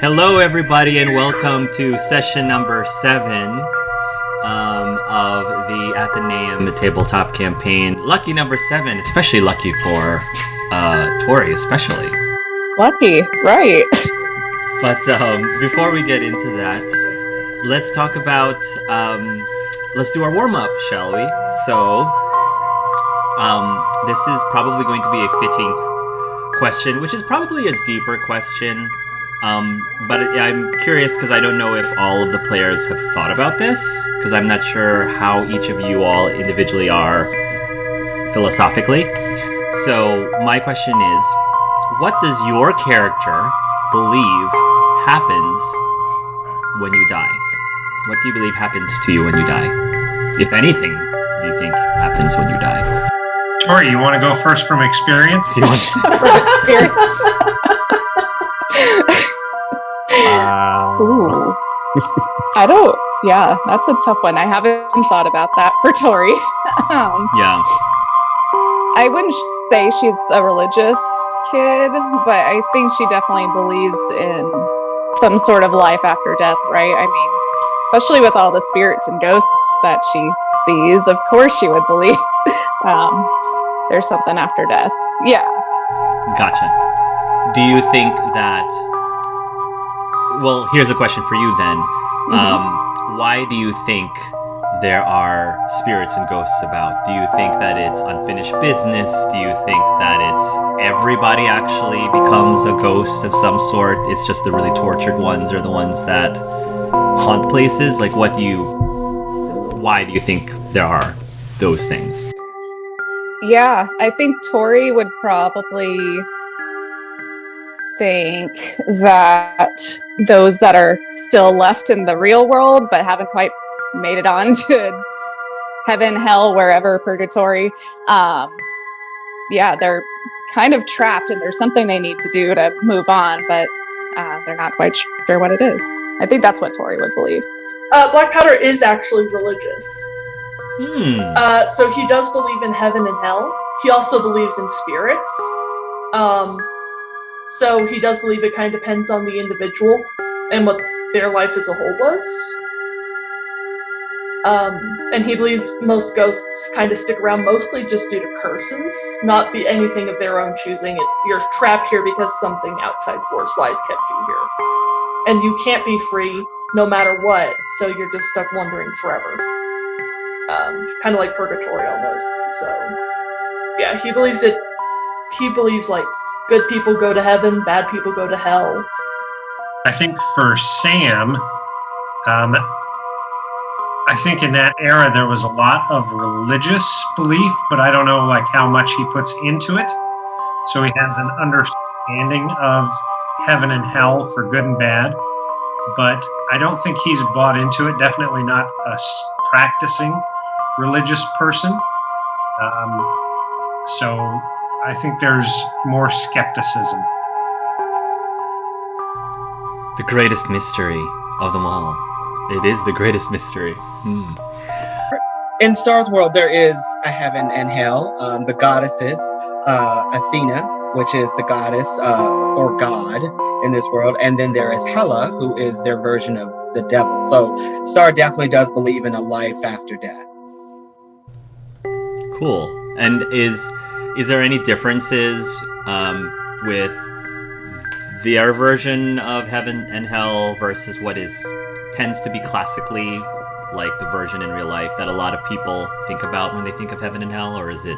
Hello, everybody, and welcome to session number 7 of the Athenaeum Tabletop campaign. Lucky number 7, especially lucky for Tori, especially. Lucky, right. But before we get into that, let's talk about, let's do our warm-up, shall we? So, this is probably going to be a fitting question, which is probably a deeper question. But I'm curious because I don't know if all of the players have thought about this, because I'm not sure how each of you all individually are philosophically. So my question is, what does your character believe happens when you die? What do you believe happens to you when you die? If anything, do you think happens when you die? Tori, you want to go first from experience? Do you want Ooh. That's a tough one. I haven't thought about that for Tori. Yeah. I wouldn't say she's a religious kid, but I think she definitely believes in some sort of life after death, right? I mean, especially with all the spirits and ghosts that she sees, of course she would believe there's something after death. Yeah. Gotcha. Do you think that... Well, here's a question for you then. Why do you think there are spirits and ghosts about? Do you think that it's unfinished business? Do you think that it's everybody actually becomes a ghost of some sort? It's just the really tortured ones or the ones that haunt places? Like, why do you think there are those things? Yeah, I think Tori would probably think that those that are still left in the real world but haven't quite made it on to heaven, hell, wherever, purgatory, they're kind of trapped and there's something they need to do to move on, but they're not quite sure what it is. I think that's what Tori would believe. Black Powder is actually religious. So he does believe in heaven and hell. He also believes in spirits. So he does believe it kind of depends on the individual and what their life as a whole was. And he believes most ghosts kind of stick around mostly just due to curses, not be anything of their own choosing. It's you're trapped here because something outside force-wise kept you here. And you can't be free no matter what, so you're just stuck wandering forever. Kind of like purgatory almost. So, yeah, he believes like good people go to heaven, bad people go to hell. I think for Sam, I think in that era there was a lot of religious belief, but I don't know like how much he puts into it. So he has an understanding of heaven and hell for good and bad, but I don't think he's bought into it. Definitely not a practicing religious person. So I think there's more skepticism. The greatest mystery of them all. It is the greatest mystery. In Star's world, there is a heaven and hell. The goddesses, Athena, which is the goddess or god in this world, and then there is Hela, who is their version of the devil. So Star definitely does believe in a life after death. Cool. And is there any differences with their version of heaven and hell versus what tends to be classically like the version in real life that a lot of people think about when they think of heaven and hell, or is it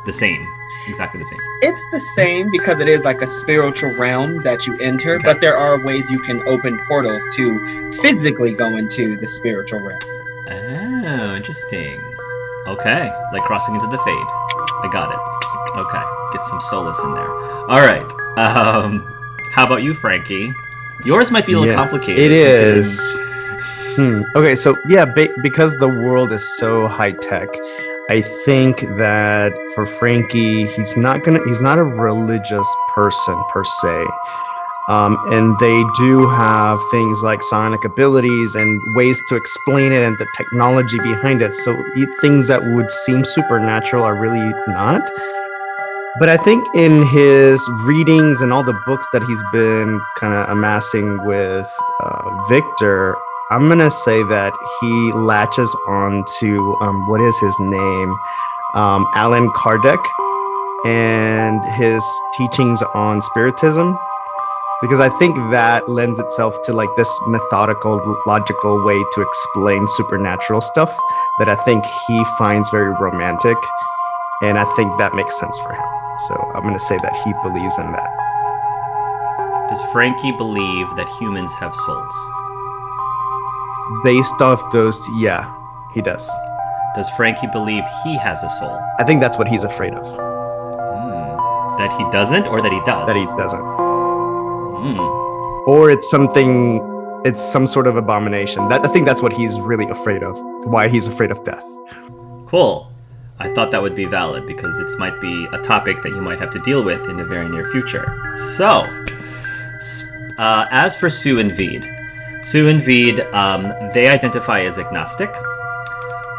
the same? Exactly the same? It's the same because it is like a spiritual realm that you enter, okay. But there are ways you can open portals to physically go into the spiritual realm. Oh, interesting. Okay, like crossing into the Fade. I got it. Okay, get some solace in there. All right. How about you, Frankie? Yours might be a little complicated. It is. Okay, so because the world is so high tech, I think that for Frankie, he's not a religious person per se. And they do have things like psionic abilities and ways to explain it and the technology behind it. So things that would seem supernatural are really not. But I think in his readings and all the books that he's been kind of amassing with Victor, I'm going to say that he latches on to, what is his name? Alan Kardec and his teachings on spiritism. Because I think that lends itself to like this methodical, logical way to explain supernatural stuff that I think he finds very romantic. And I think that makes sense for him. So I'm going to say that he believes in that. Does Frankie believe that humans have souls? Based off those, yeah, he does. Does Frankie believe he has a soul? I think that's what he's afraid of. That he doesn't, or that he does? That he doesn't. Or it's some sort of abomination. I think that's what he's really afraid of. Why he's afraid of death. Cool. I thought that would be valid because it might be a topic that you might have to deal with in the very near future. So, as for Sue and Veed, they identify as agnostic,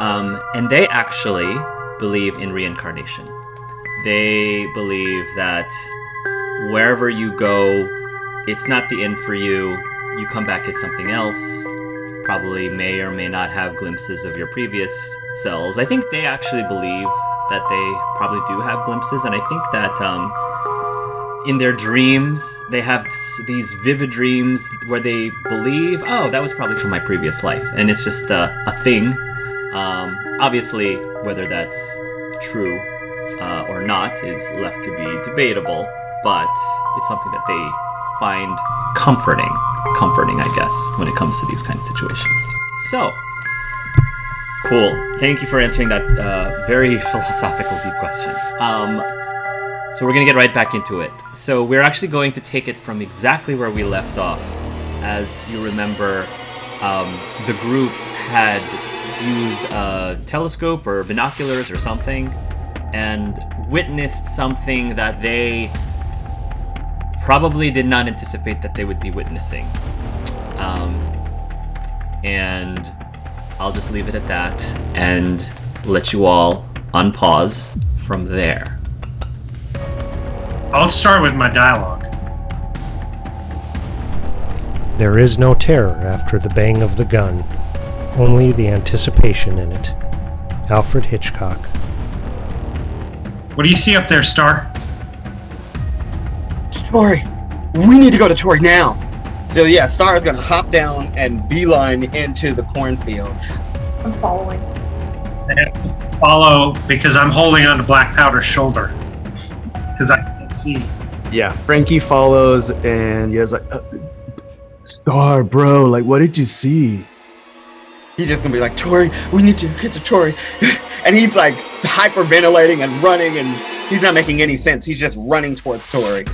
and they actually believe in reincarnation. They believe that wherever you go, it's not the end for you. You come back as something else. Probably may or may not have glimpses of your previous selves. I think they actually believe that they probably do have glimpses, and I think that in their dreams, they have these vivid dreams where they believe, oh, that was probably from my previous life, and it's just a thing. Obviously, whether that's true or not is left to be debatable, but it's something that they find comforting, I guess, when it comes to these kind of situations. So, cool. Thank you for answering that very philosophical, deep question. So we're going to get right back into it. So we're actually going to take it from exactly where we left off. As you remember, the group had used a telescope or binoculars or something and witnessed something that they probably did not anticipate that they would be witnessing. And I'll just leave it at that and let you all unpause from there. I'll start with my dialogue. There is no terror after the bang of the gun, only the anticipation in it. Alfred Hitchcock. What do you see up there, Star? Tori, we need to go to Tori now. So yeah, Star is gonna hop down and beeline into the cornfield. I'm following. I have to follow because I'm holding onto Black Powder's shoulder. Because I can't see. Yeah, Frankie follows and he's like, Star, bro, like, what did you see? He's just gonna be like, Tori, we need to get to Tori. And he's like hyperventilating and running, and he's not making any sense. He's just running towards Tori.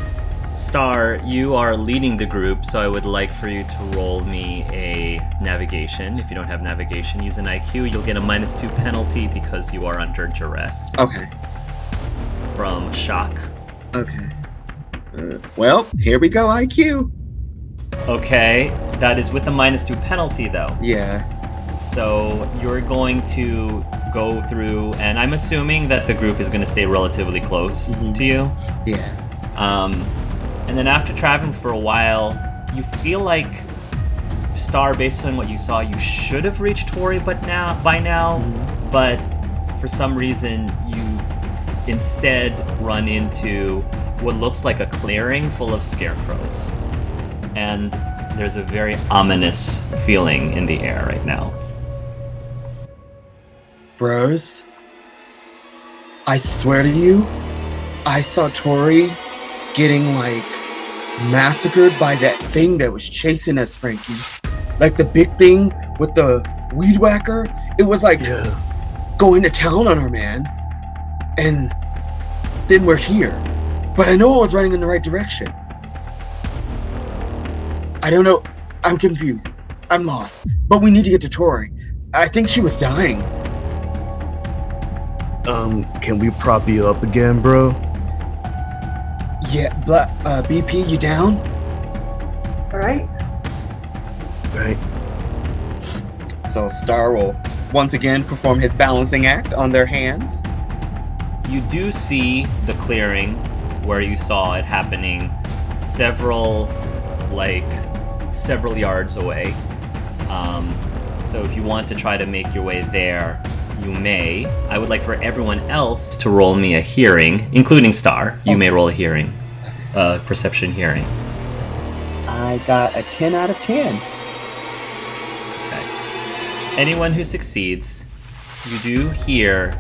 Star, you are leading the group, so I would like for you to roll me a navigation. If you don't have navigation, use an IQ. You'll get a -2 penalty because you are under duress. Okay. From shock. Okay. Well, here we go, IQ. Okay, that is with a -2 penalty, though. Yeah. So you're going to go through, and I'm assuming that the group is going to stay relatively close to you. Yeah. And then after traveling for a while, you feel like, Star, based on what you saw, you should have reached Tori by now, but for some reason you instead run into what looks like a clearing full of scarecrows. And there's a very ominous feeling in the air right now. Bros, I swear to you, I saw Tori getting like massacred by that thing that was chasing us, Frankie. Like the big thing with the weed whacker. It was like going to town on her, man. And then we're here. But I know I was running in the right direction. I don't know. I'm confused. I'm lost. But we need to get to Tori. I think she was dying. Can we prop you up again, bro? Yeah, BP, you down? All right. Right. So Star will once again perform his balancing act on their hands. You do see the clearing where you saw it happening several yards away. So if you want to try to make your way there, you may. I would like for everyone else to roll me a hearing, including Star. You may roll a hearing. Perception hearing. I got a 10 out of 10. Okay. Anyone who succeeds, you do hear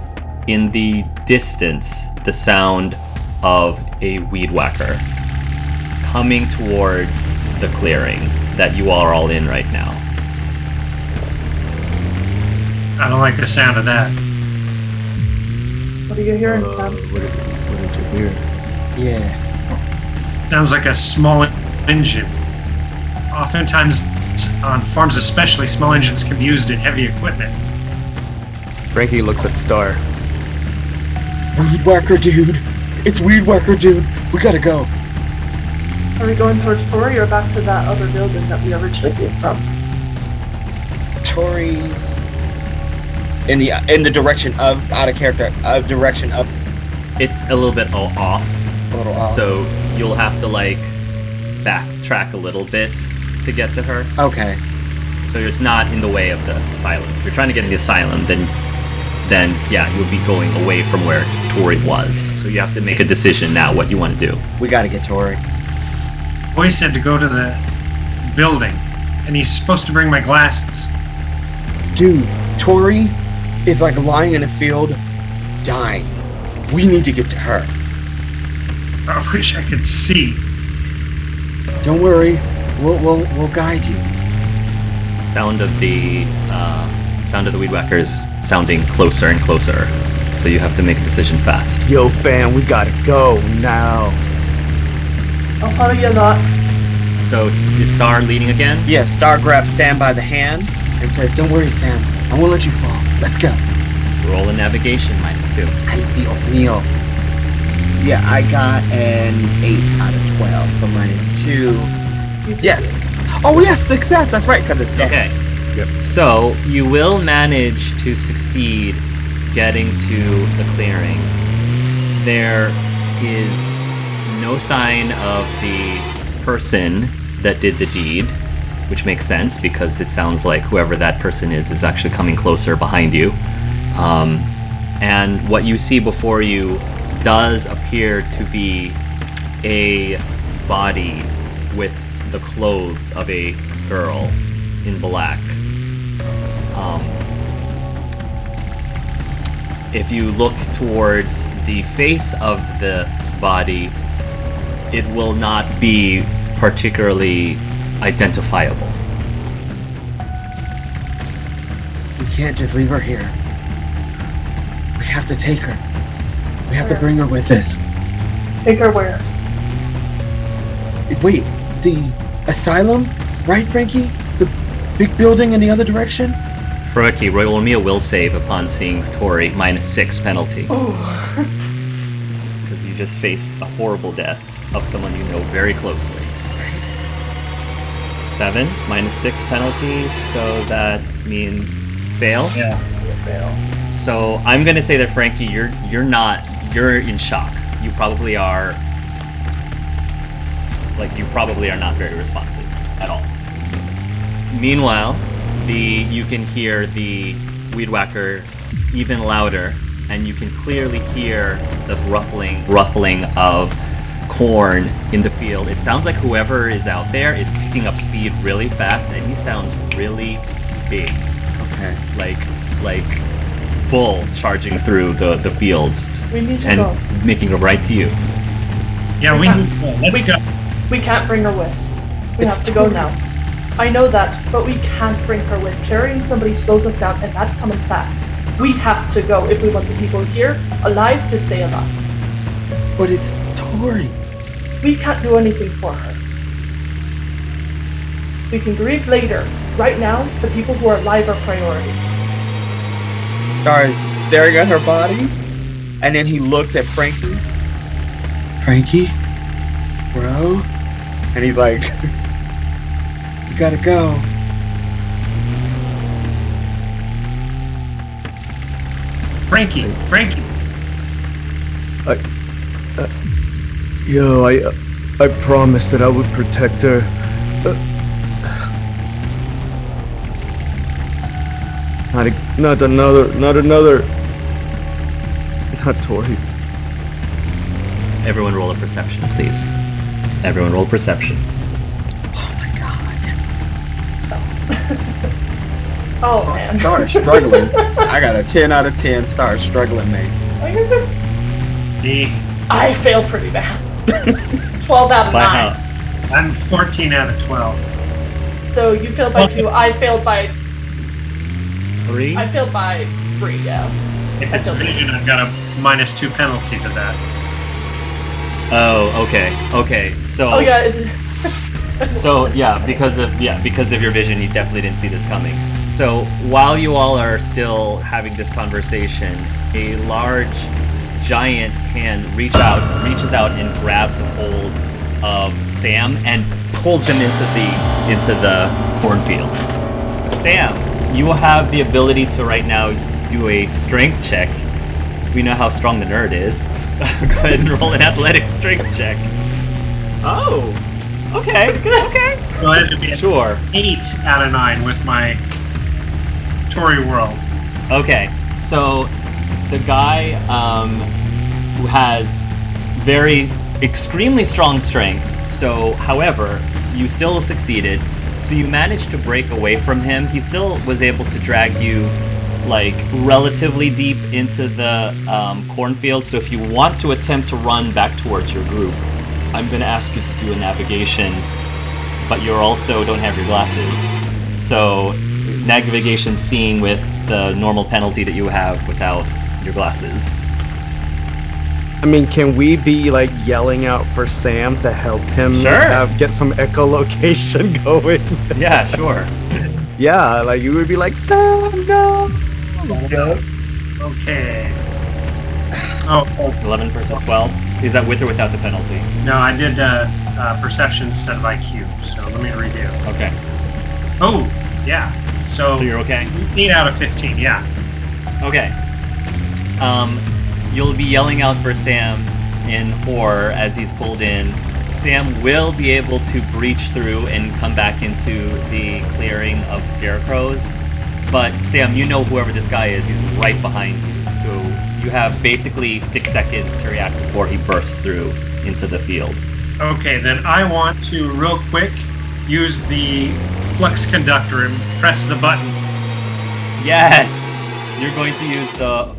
in the distance the sound of a weed whacker coming towards the clearing that you are all in right now. I don't like the sound of that. What are you hearing, Sam? What did you hear? Yeah. Sounds like a small engine. Oftentimes, on farms especially, small engines can be used in heavy equipment. Frankie looks at Star. Weed whacker, dude. It's weed whacker, dude. We gotta go. Are we going towards Tori or back to that other building that we originally came from? Tori's in the direction of out of character, direction of. It's a little bit off, A little off. so you'll have to backtrack a little bit to get to her. Okay. So it's not in the way of the asylum. If you're trying to get in the asylum, then yeah, you'll be going away from where Tori was. So you have to make a decision now what you want to do. We gotta get Tori. Boy said to go to the building, and he's supposed to bring my glasses. Dude, Tori is lying in a field, dying. We need to get to her. I wish I could see. Don't worry, we'll guide you. Sound of the weed whackers sounding closer and closer. So you have to make a decision fast. Yo, fam, we gotta go now. I'll follow you lot. So is Star leading again? Yes, Star grabs Sam by the hand and says, "Don't worry, Sam. I won't let you fall. Let's go." Roll a navigation -2. Ay, Dios mío. Yeah, I got an 8 out of 12 for -2. Yes. Oh, yes, success. That's right, because it's dead. Okay. Yep. So you will manage to succeed getting to the clearing. There is no sign of the person that did the deed, which makes sense because it sounds like whoever that person is actually coming closer behind you. And what you see before you does appear to be a body with the clothes of a girl in black. If you look towards the face of the body, it will not be particularly identifiable. We can't just leave her here. We have to take her. We have to bring her with us. Take her where? Wait, the asylum? Right, Frankie? The big building in the other direction? Frankie, roll me a will save upon seeing Tori, -6 penalty. Oh. Because you just faced a horrible death of someone you know very closely. 7, -6 penalty, so that means fail? Yeah. So I'm gonna say that Frankie, you're in shock. You probably are not very responsive at all. Meanwhile, you can hear the weed whacker even louder, and you can clearly hear the ruffling of corn in the field. It sounds like whoever is out there is picking up speed really fast, and he sounds really big. Okay. Like bull charging through the fields We need to and go. making a right to you. Yeah, we need to go. Let's go. We can't bring her with. We It's have to go Tori. now. I know that, but we can't bring her with. Carrying somebody slows us down, and that's coming fast. We have to go if we want the people here alive to stay alive. But it's Tori. We can't do anything for her. We can grieve later. Right now, the people who are alive are priority. Star is staring at her body, and then he looks at Frankie. Frankie? Bro? And he's like, you gotta go. Frankie. I promised that I would protect her. Not another. Not Tori. Everyone roll a perception, please. Everyone roll perception. Oh man. Start struggling. I got a 10 out of 10. Start struggling, mate. Like, it's just... D. I failed pretty bad. 12 out of 9. By how? I'm 14 out of 12. So you failed by 2. I failed by 3? I failed by 3, yeah. If it's vision, I've got a -2 penalty to that. Oh, okay. So. Oh yeah, is it? So because of your vision, you definitely didn't see this coming. So while you all are still having this conversation, a large, giant hand reaches out and grabs a hold of Sam and pulls him into the cornfields. Sam, you will have the ability to right now do a strength check. We know how strong the nerd is. Go ahead and roll an athletics strength check. Oh. Okay. So it would be an Sure. 8 out of 9 with my Tori world. Okay. So the guy who has extremely strong strength. So, however, you still succeeded. So you managed to break away from him. He still was able to drag you like relatively deep into the cornfield. So if you want to attempt to run back towards your group, I'm going to ask you to do a navigation, but you also don't have your glasses. So navigation seeing with the normal penalty that you have without your glasses. I mean, can we be like yelling out for Sam to help him Sure. Get some echolocation going? Yeah, sure. Yeah, like you would be like, Sam, no! Okay. Oh, 11 versus 12. Is that with or without the penalty? no, I did perception instead of IQ, so let me redo. Okay. Oh, yeah. So So you're okay? 8 out of 15, yeah. Okay. You'll be yelling out for Sam in horror as he's pulled in. Sam will be able to breach through and come back into the clearing of scarecrows. But Sam, you know whoever this guy is, he's right behind you. So you have basically 6 seconds to react before he bursts through into the field. Okay, then I want to, real quick, use the flux conductor and press the button. Yes! You're going to use the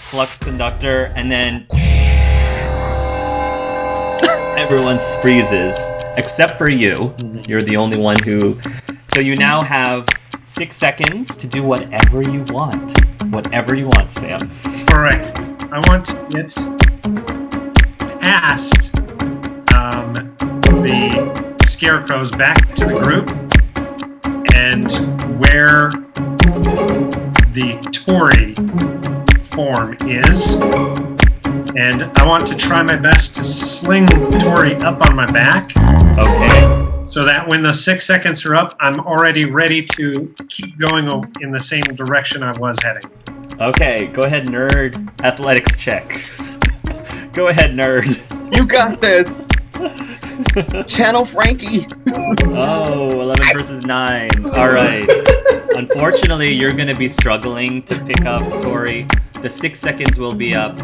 flux conductor, and then everyone freezes except for you. You're the only one who. So you now have 6 seconds to do whatever you want. Whatever you want, Sam. Correct. I want to get past the scarecrows back to the group and where the Tori form is, and I want to try my best to sling Tori up on my back. Okay. So that when the 6 seconds are up, I'm already ready to keep going in the same direction I was heading. Okay, go ahead, nerd. Athletics check. Go ahead, nerd. You got this. Channel Frankie. Oh, 11 versus 9. Alright. Unfortunately, you're going to be struggling to pick up Tori. The 6 seconds will be up.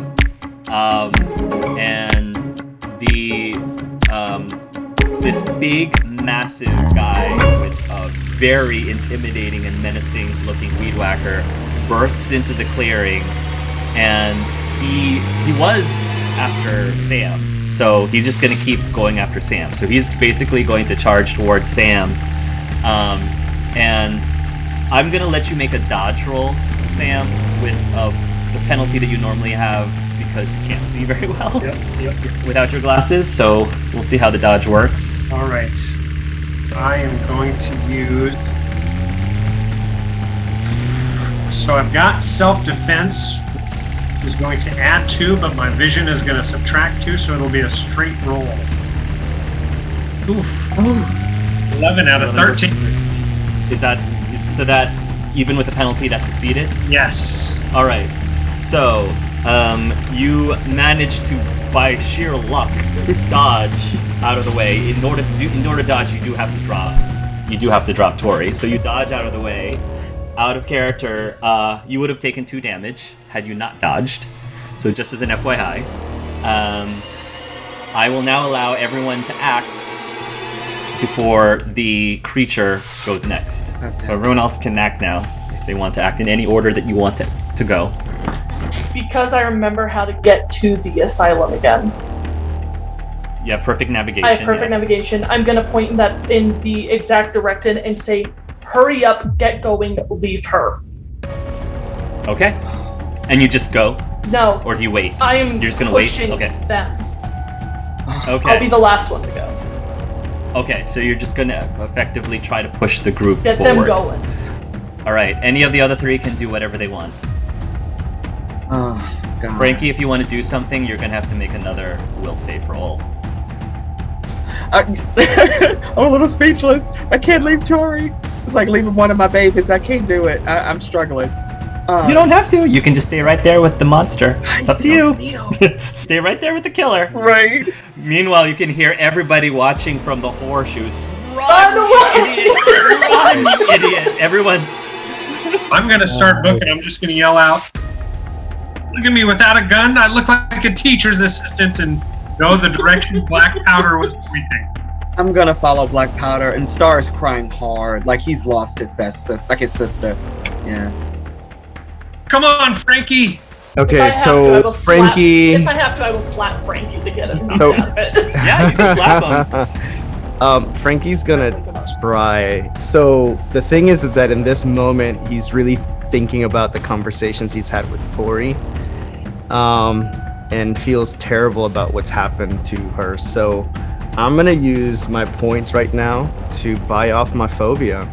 And this big, massive guy with a very intimidating and menacing looking weed whacker bursts into the clearing, and he was after Sam. So he's just going to keep going after Sam. So he's basically going to charge towards Sam. And I'm going to let you make a dodge roll, Sam, with the penalty that you normally have because you can't see very well without your glasses. So we'll see how the dodge works. All right. I am going to use... So I've got self-defense, which is going to add 2, but my vision is going to subtract 2, so it'll be a straight roll. Oof. 11 out of 13. So that's even with the penalty that succeeded? Yes. All right. So You manage to, by sheer luck, dodge out of the way. In order to dodge, you do have to drop Tori. So you dodge out of the way. Out of character, you would have taken 2 damage had you not dodged. So just as an FYI, I will now allow everyone to act before the creature goes next. Okay. So everyone else can act now if they want to act in any order that you want to go. Because I remember how to get to the asylum again. Yeah, perfect navigation. I have perfect navigation. I'm going to point in the exact direction and say, hurry up, get going, leave her. Okay. And you just go? No. Or do you wait? You're just going to wait? Okay. Them. Okay. I'll be the last one to go. Okay, so you're just going to effectively try to push the group get forward. Get them going. All right. Any of the other 3 can do whatever they want. Oh, God. Frankie, if you want to do something, you're going to have to make another will save roll. I'm a little speechless. I can't leave Tori. It's like leaving one of my babies. I can't do it. I'm struggling. You don't have to. You can just stay right there with the monster. It's up to you. Stay right there with the killer. Right. Meanwhile, you can hear everybody watching from the horseshoes. Run away! Idiot! Run, idiot! Everyone. I'm going to start booking. I'm just going to yell out. Look at me without a gun. I look like a teacher's assistant and know the direction black powder was pointing. I'm gonna follow Black Powder, and Star is crying hard, like he's lost his his sister. Yeah. Come on, Frankie. Okay, so Frankie. If I have to, I will slap Frankie to get him out of it. Yeah, you can slap him. Frankie's gonna try. So the thing is that in this moment, he's really thinking about the conversations he's had with Tori, and feels terrible about what's happened to her. So I'm gonna use my points right now to buy off my phobia,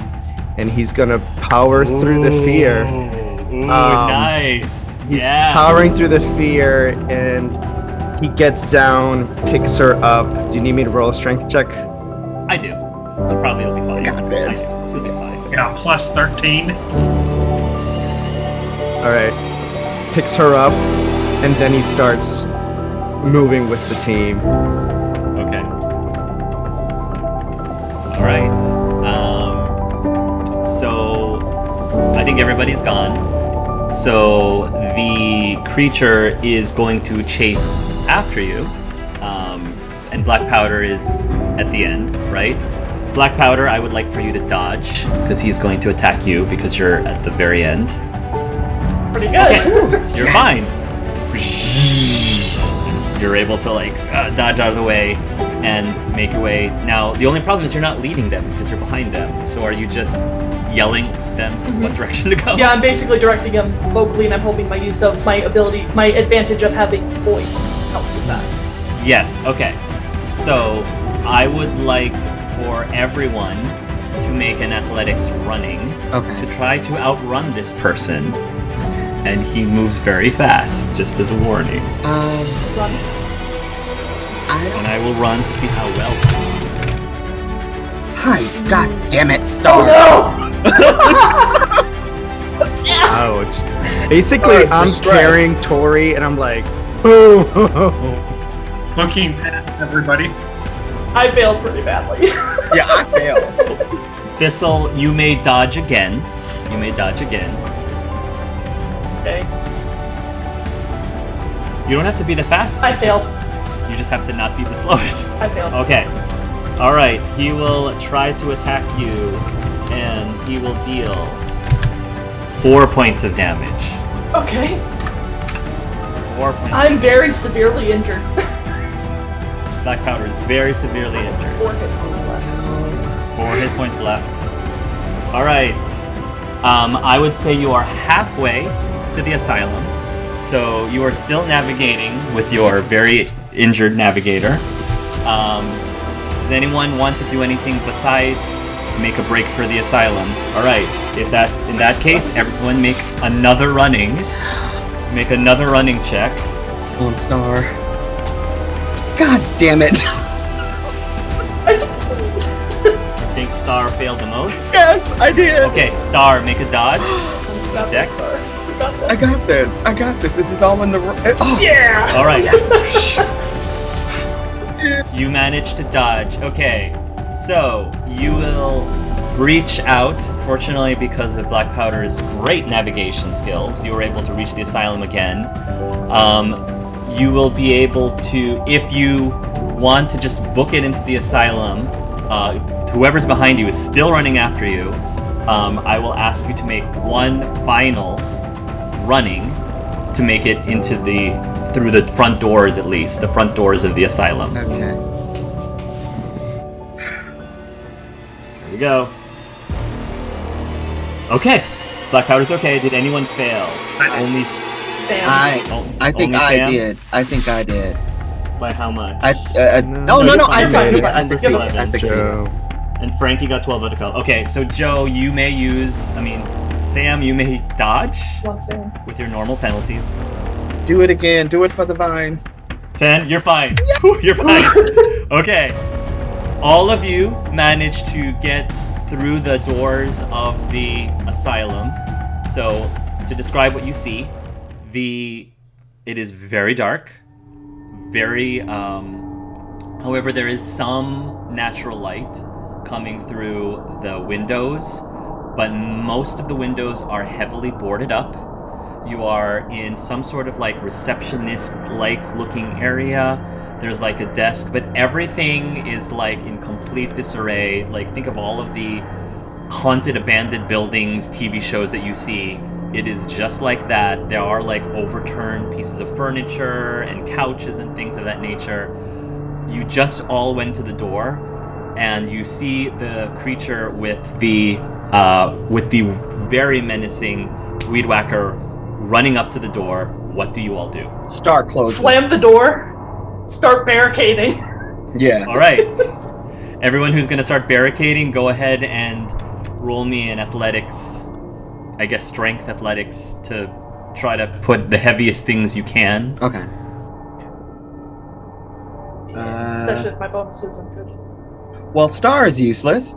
and he's gonna power through the fear. Ooh, nice. He's powering through the fear, and he gets down, picks her up. Do you need me to roll a strength check? I do. You'll be fine. Got this. You'll be fine. Yeah, plus 13. All right. Picks her up, and then he starts moving with the team. Okay. All right. So I think everybody's gone. So the creature is going to chase after you, and Black Powder is at the end, right? Black Powder, I would like for you to dodge, because he's going to attack you because you're at the very end. Pretty good. Okay. You're fine. You're able to dodge out of the way and make your way. Now, the only problem is you're not leading them because you're behind them. So are you just yelling them what direction to go? Yeah, I'm basically directing them vocally, and I'm hoping my use of my advantage of having voice helps with that. Yes, okay. So I would like for everyone to make an athletics running to try to outrun this person. And he moves very fast, just as a warning. Run. And I will run to see how well. Hi, god damn it, Star. Oh, Ouch. Basically, I'm carrying Tori, and I'm like, boo. Looking at everybody. I failed pretty badly. Yeah, I failed. Thistle, you may dodge again. Okay. You don't have to be the fastest. I failed. You just have to not be the slowest. I failed. Okay. All right. He will try to attack you, and he will deal 4 points of damage. Okay. 4 points. I'm very severely injured. Black Powder is very severely injured. 4 hit points left. 4 hit points left. All right. I would say you are halfway to the asylum. So you are still navigating with your very injured navigator. Does anyone want to do anything besides make a break for the asylum? All right. If that's in that case, everyone make another running check. One Star. God damn it. I think Star failed the most. Yes, I did. Okay, Star, make a dodge. So Dex. got this. I got this. This is all in the. Oh. Yeah. All right. You managed to dodge. Okay, so you will reach out. Fortunately, because of Black Powder's great navigation skills, you were able to reach the asylum again. You will be able to, if you want to just book it into the asylum, whoever's behind you is still running after you. I will ask you to make one final running to make it into through the front doors, at least the front doors of the asylum. Okay. Here we go. Okay, Black Powder's okay. Did anyone fail? Only Damn. I think only I Sam? did. I think I did. By how much? No. I fine. succeeded. Give it. I succeeded. Joe. And Frankie got 12 out of color. Okay, so Joe, you may use. Sam, you may dodge Come on, Sam. with your normal penalties. Do it again. Do it for the vine. 10, you're fine. Whew, you're fine. Okay. All of you managed to get through the doors of the asylum. So, to describe what you see, it is very dark. Very, however, there is some natural light coming through the windows, but most of the windows are heavily boarded up. You are in some sort of like receptionist-like looking area. There's like a desk, but everything is like in complete disarray. Like think of all of the haunted abandoned buildings, TV shows that you see. It is just like that. There are like overturned pieces of furniture and couches and things of that nature. You just all went to the door and you see the creature with the very menacing weed whacker running up to the door. What do you all do? Start closing. Slam the door. Start barricading. Yeah. All right. Everyone who's going to start barricading, go ahead and roll me an athletics, I guess strength athletics, to try to put the heaviest things you can. Okay. Especially if my bonus isn't good. Well, star is useless.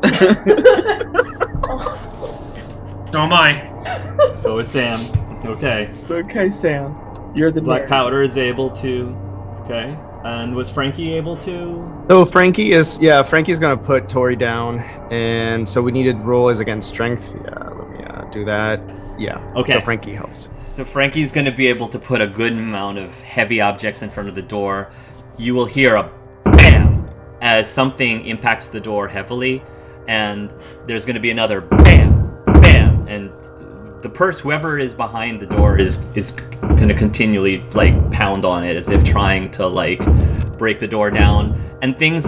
Oh, so sad. So am I. So is Sam. Okay. Okay, Sam. You're the Black nerd. Powder is able to. Okay. And was Frankie able to? So Frankie's gonna put Tori down, and so we needed rollers against strength. Yeah, let me do that. Yeah. Okay. So Frankie helps. So Frankie's going to be able to put a good amount of heavy objects in front of the door. You will hear a BAM as something impacts the door heavily, and there's going to be another BAM, BAM, and whoever is behind the door is going to continually like pound on it as if trying to like break the door down. And things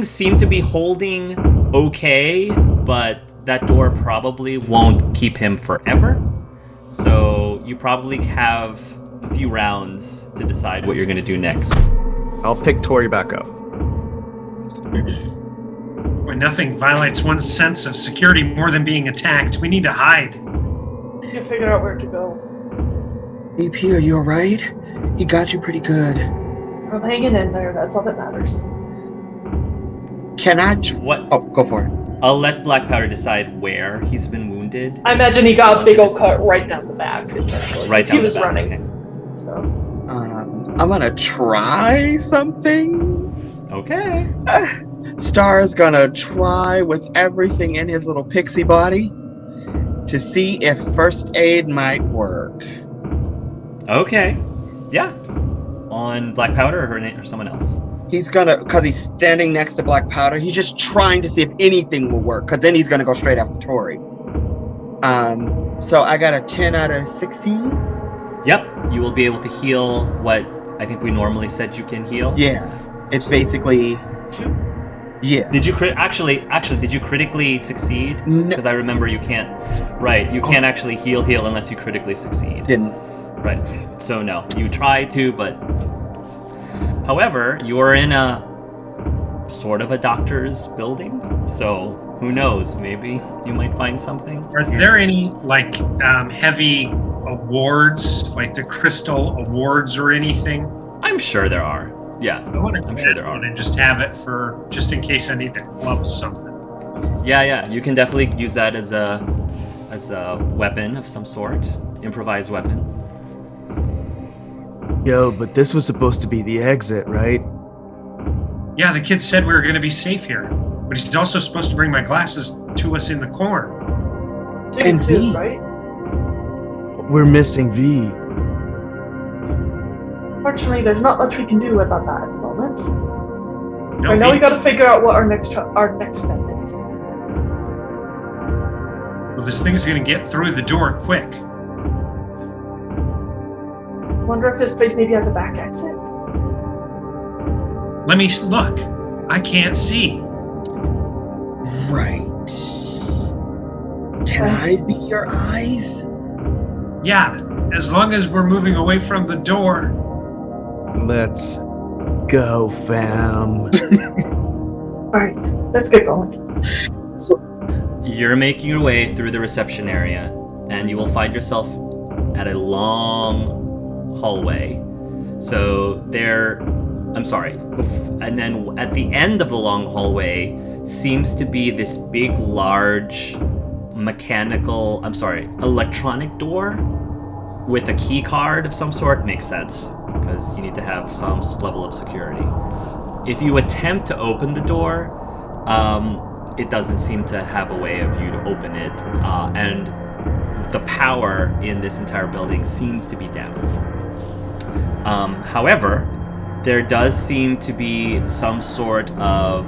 seem to be holding okay, but that door probably won't keep him forever. So you probably have a few rounds to decide what you're going to do next. I'll pick Tori back up. When nothing violates one's sense of security more than being attacked, we need to hide. You can figure out where to go. EP, are you alright? He got you pretty good. I'm hanging in there. That's all that matters. Can I? What? Oh, go for it. I'll let Black Powder decide where he's been wounded. I imagine he got a big old cut right down the back, essentially. Right down he was the back. running. Okay. So I'm gonna try something. Okay. Star's gonna try with everything in his little pixie body to see if first aid might work. Okay. Yeah. On Black Powder or someone else? He's gonna, cause he's standing next to Black Powder, he's just trying to see if anything will work, cause then he's gonna go straight after Tori. So I got a 10 out of 16. Yep. You will be able to heal what I think we normally said you can heal. Yeah, it's basically, yeah. Did you actually did you critically succeed? No. Because I remember you can't. Right. You can't actually heal unless you critically succeed. Didn't. Right. So no, you tried to, but however, you are in a sort of a doctor's building, so who knows? Maybe you might find something. Are there any like heavy awards, like the crystal awards or anything? I'm sure there are. Yeah, I want to I'm sure there are. and just have it for just in case I need to club something. Yeah. You can definitely use that as a as a weapon of some sort, improvised weapon. Yo, but this was supposed to be the exit, right? Yeah, the kid said we were going to be safe here. But he's also supposed to bring my glasses to us in the corn. And V. right? We're missing V. Fortunately, there's not much we can do about that at the moment. No, Right now, V- we got to figure out what our next step is. Well, this thing's going to get through the door quick. Wonder if this place maybe has a back exit. Let me look. I can't see. Right. Can I be your eyes? Yeah, as long as we're moving away from the door. Let's go, fam. All right, let's get going. You're making your way through the reception area, and you will find yourself at a long hallway. So and then at the end of the long hallway seems to be this big, large electronic door with a key card of some sort. Makes sense, because you need to have some level of security. If you attempt to open the door, it doesn't seem to have a way of you to open it, and the power in this entire building seems to be down. However, there does seem to be some sort of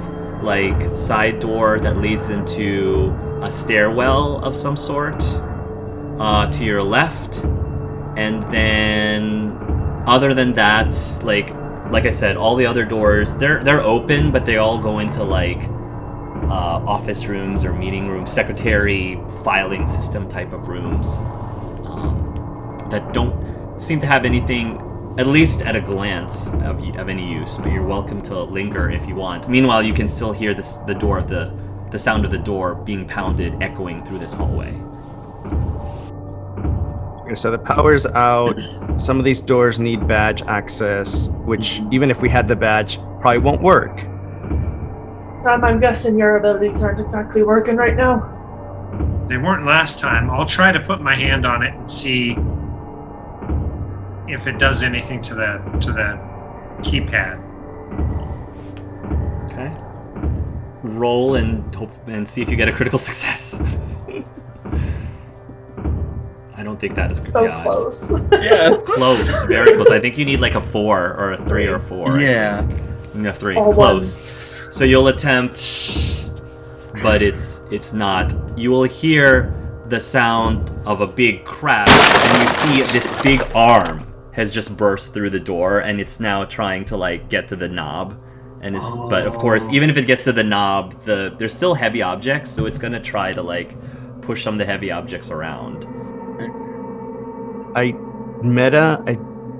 side door that leads into a stairwell of some sort to your left, and then other than that, like I said, all the other doors they're open, but they all go into office rooms or meeting rooms, secretary, filing system type of rooms that don't seem to have anything, at least at a glance, of any use. But you're welcome to linger if you want. Meanwhile, you can still hear the sound of the door being pounded, echoing through this hallway. Okay, so the power's out. Some of these doors need badge access, which even if we had the badge, probably won't work. Sam, I'm guessing your abilities aren't exactly working right now. They weren't last time. I'll try to put my hand on it and see if it does anything to the keypad. Okay. Roll and hope and see if you get a critical success. I don't think that is a good So guy. close. Yes. Close, very close. I think you need a 4 or a 3 or a 4. Yeah. You need a 3. All Close. ones. So you'll attempt, but it's not. You will hear the sound of a big crash, and you see this big arm has just burst through the door, and it's now trying to get to the knob. And but of course, even if it gets to the knob, there's still heavy objects, so it's gonna try to push some of the heavy objects around. I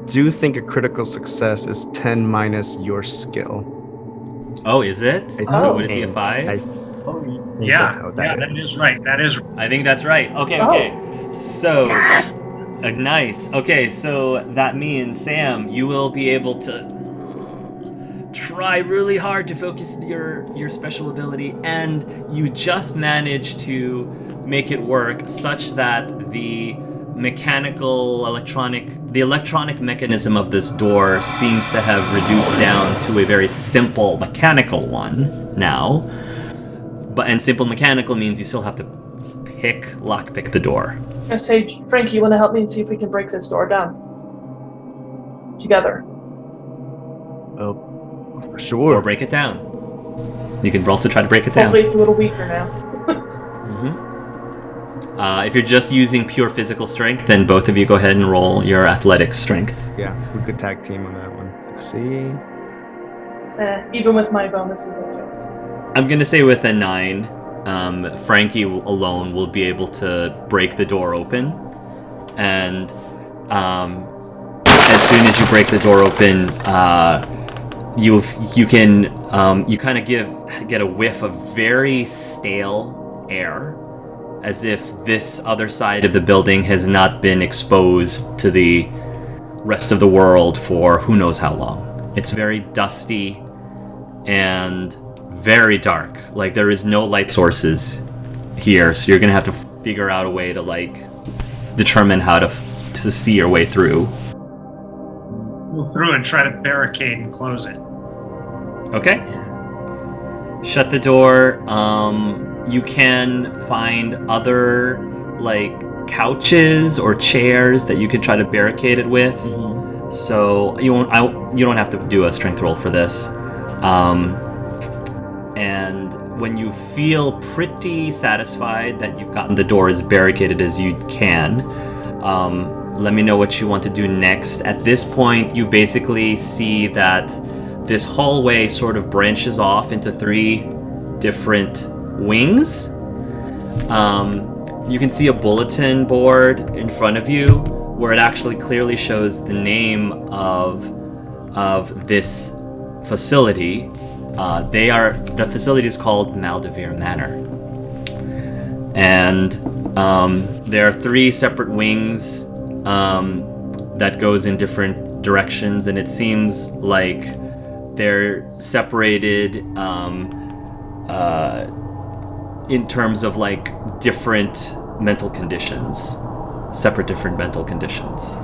do think a critical success is 10 minus your skill. Oh, is it? So would it be a 5? That's how that that is right. That is. I think that's right. Okay. So, nice. Okay, so that means, Sam, you will be able to try really hard to focus your special ability, and you just manage to make it work such that the electronic mechanism of this door seems to have reduced down to a very simple mechanical one now. And simple mechanical means you still have to lockpick the door. I say, Frankie, you want to help me and see if we can break this door down together? Oh, for sure. Or break it down. You can also try to break it down. Hopefully it's a little weaker now. If you're just using pure physical strength, then both of you go ahead and roll your athletic strength. Yeah, we could tag team on that one. Let's see. Even with my bonuses, okay. I'm going to say with a 9, Frankie alone will be able to break the door open. And as soon as you break the door open, you kind of get a whiff of very stale air, as if this other side of the building has not been exposed to the rest of the world for who knows how long. It's very dusty and very dark. There is no light sources here, so you're gonna have to figure out a way to like determine how to see your way through. Go through and try to barricade and close it. Okay. Shut the door. You can find other like couches or chairs that you could try to barricade it with. So you don't have to do a strength roll for this. And when you feel pretty satisfied that you've gotten the door as barricaded as you can, let me know what you want to do next. At this point, you basically see that this hallway sort of branches off into 3 different wings. You can see a bulletin board in front of you where it actually clearly shows the name of this facility. The facility is called Maldevere Manor, and there are 3 separate wings that goes in different directions, and it seems like they're separated in terms of like different mental conditions, different mental conditions.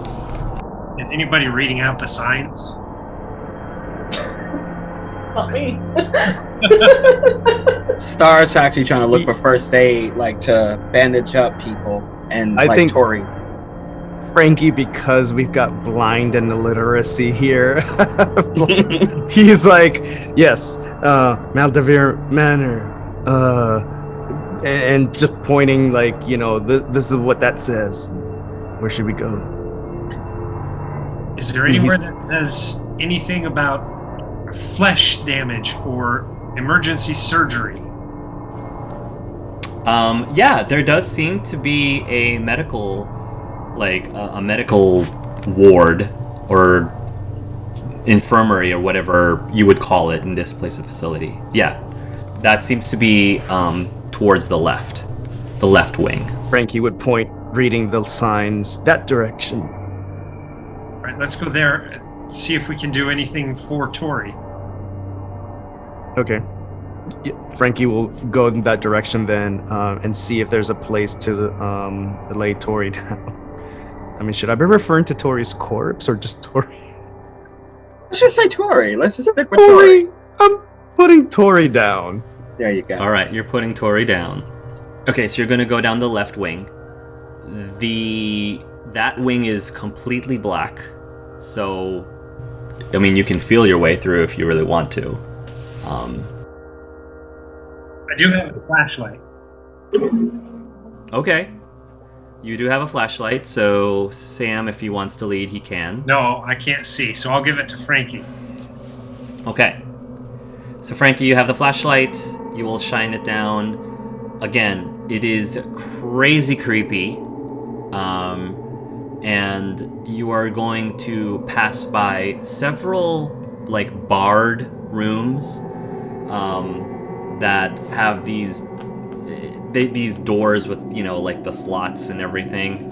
Is anybody reading out the signs? Not me. Star's actually trying to look for first aid, like to bandage up people, and I think Tori. Frankie, because we've got blind and illiteracy here, he's like, yes, Maldevere Manor, and just pointing like, this is what that says. Where should we go? Is there anywhere that says anything about flesh damage or emergency surgery? Yeah, there does seem to be a medical, a medical ward or infirmary or whatever you would call it in this place of facility. Yeah, that seems to be towards the left wing. Frankie would point, reading the signs, that direction. All right, let's go there and see if we can do anything for Tori. Okay. Frankie will go in that direction then, and see if there's a place to lay Tori down. I mean, should I be referring to Tori's corpse or just Tori? Let's just say Tori. Let's just stick with Tori. I'm putting Tori down. There you go. All right, you're putting Tori down. Okay, so you're going to go down the left wing. That wing is completely black, so I mean, you can feel your way through if you really want to. I do have a flashlight. Okay. You do have a flashlight, so Sam, if he wants to lead, he can. No, I can't see, so I'll give it to Frankie. Okay. So Frankie, you have the flashlight. You will shine it down. Again, it is crazy creepy. And you are going to pass by several, barred rooms that have these doors with, the slots and everything.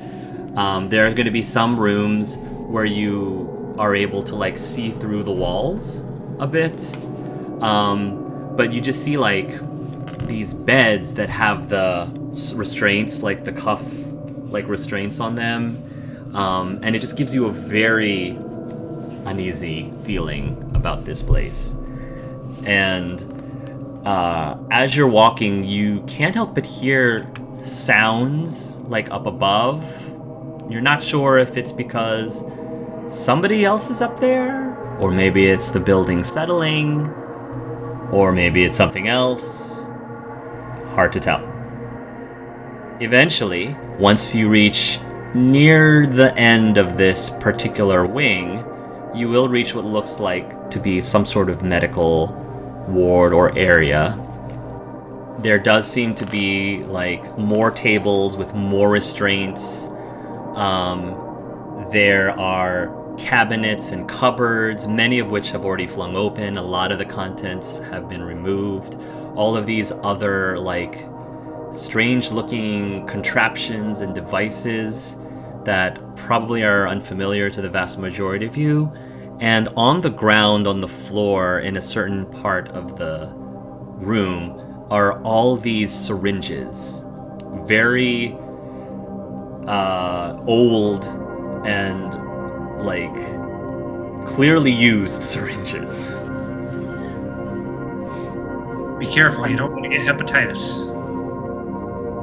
There's going to be some rooms where you are able to, see through the walls a bit. But you just see, these beds that have the restraints, the cuff, restraints on them. And it just gives you a very uneasy feeling about this place. And as you're walking, you can't help but hear sounds up above. You're not sure if it's because somebody else is up there, or maybe it's the building settling, or maybe it's something else. Hard to tell. Eventually, once you reach near the end of this particular wing, you will reach what looks like to be some sort of medical ward or area. There does seem to be more tables with more restraints. There are cabinets and cupboards, many of which have already flung open. A lot of the contents have been removed. All of these other strange looking contraptions and devices that probably are unfamiliar to the vast majority of you. And on the ground, on the floor, in a certain part of the room, are all these syringes very old and like clearly used syringes. Be careful, you don't want to get hepatitis.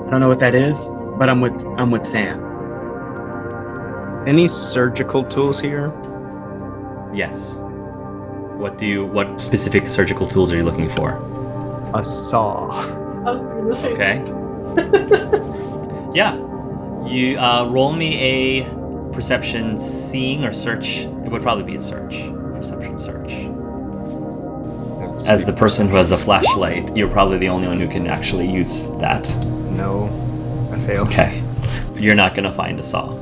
I don't know what that is, but I'm with Sam. Any surgical tools here? Yes. What specific surgical tools are you looking for? A saw. I was thinking the same. Okay. Yeah. You roll me a perception seeing or search. It would probably be a search. Perception search. As the person who has the flashlight, you're probably the only one who can actually use that. No, I failed. Okay. You're not gonna find a saw.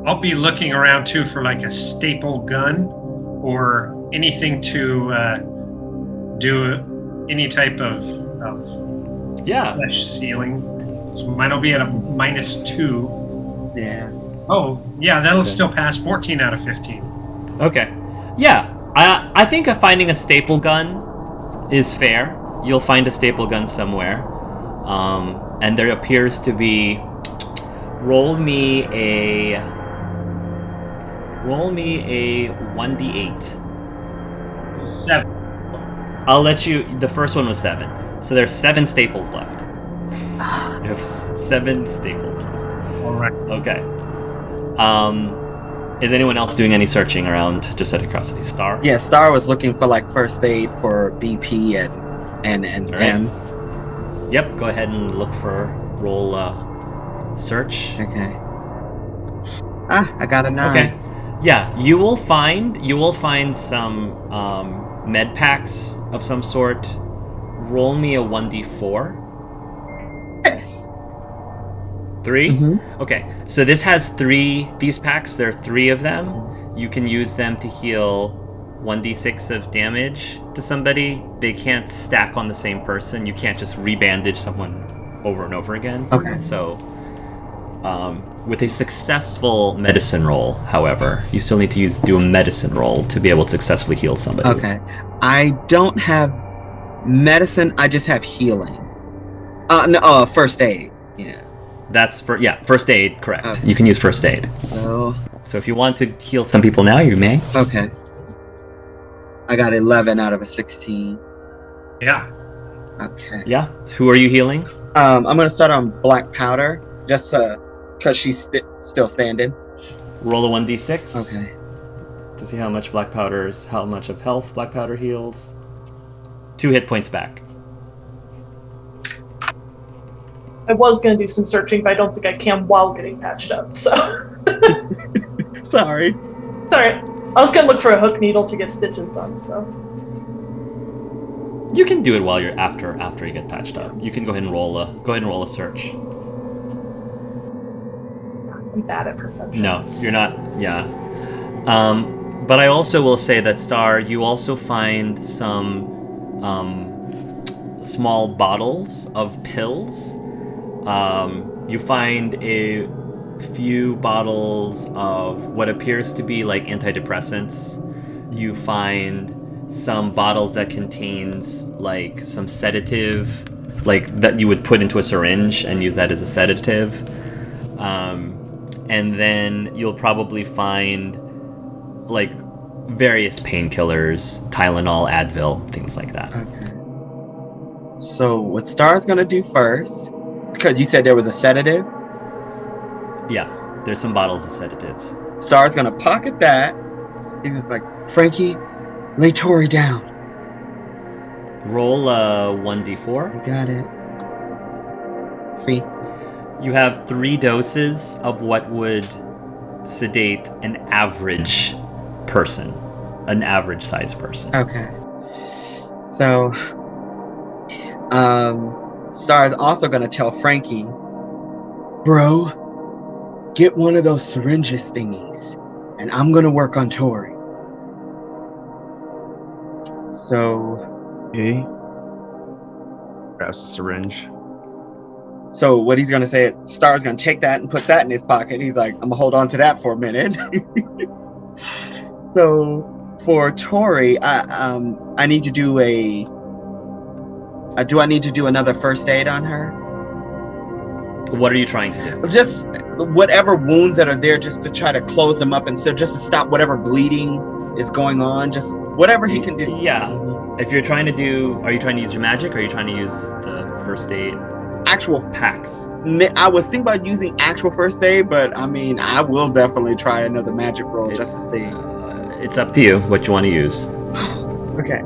I'll be looking around too for like a staple gun or anything to do any type of Yeah. flesh sealing. So mine will be at a -2. Yeah. Oh, yeah, that'll still pass 14 out of 15. Okay. Yeah. I think finding a staple gun is fair. You'll find a staple gun somewhere. And there appears to be... Roll me a 1d8. 7. I'll let you... The first one was 7. So there's 7 staples left. You have 7 staples left. All right. Okay. Is anyone else doing any searching around, just out of curiosity? Star? Yeah, Star was looking for like first aid for BP and All right. M. Yep, go ahead and look for roll search. Okay. I got a 9. Okay. Yeah, you will find some med packs of some sort. Roll me a 1d4. Yes. 3? Mhm. Okay, so this has 3, these packs, there are 3 of them. You can use them to heal 1d6 of damage to somebody. They can't stack on the same person. You can't just rebandage someone over and over again. Okay. So, with a successful medicine roll, however, you still need to do a medicine roll to be able to successfully heal somebody. Okay. I don't have medicine, I just have healing. No, first aid. Yeah. That's first aid, correct. Okay. You can use first aid. So, So if you want to heal some people now, you may. okay. I got 11 out of a 16. Yeah. Okay. Yeah. Who are you healing? I'm gonna start on black powder, just cause she's still standing. Roll a 1d6. Okay. To see how much black powder is, how much of health black powder heals. 2 hit points back. I was going to do some searching, but I don't think I can while getting patched up, so. Sorry. It's alright. I was going to look for a hook needle to get stitches done, so. You can do it while you're after you get patched up. You can go ahead and roll a search. I'm bad at perception. No, you're not. Yeah. But I also will say that Star, you also find some small bottles of pills. You find a few bottles of what appears to be like antidepressants. You find some bottles that contains like some sedative, like that you would put into a syringe and use that as a sedative. And then you'll probably find like various painkillers, Tylenol, Advil, things like that. Okay. So what Star's gonna do first, because you said there was a sedative, Yeah, there's some bottles of sedatives. Star's gonna pocket that. He's just like, Frankie, lay Tori down. Roll a 1d4. You got it. 3. You have 3 doses of what would sedate an average person, an average sized person. Okay. So, Star is also gonna tell Frankie, bro, get one of those syringes thingies, and I'm gonna work on Tori. So, Okay. Grabs the syringe. so what he's gonna say, Star's gonna take that and put that in his pocket. He's like, I'm gonna hold on to that for a minute. So for Tori, I need to do do I need to do another first aid on her? What are you trying to do? Just whatever wounds that are there, just to try to close them up, and so just to stop whatever bleeding is going on. Just whatever he can do. Yeah. If you're trying to do, are you trying to use your magic, or are you trying to use the first aid Actual. packs? I was thinking about using actual first aid, but I mean, I will definitely try another magic roll just to see. It's up to you what you want to use. Okay.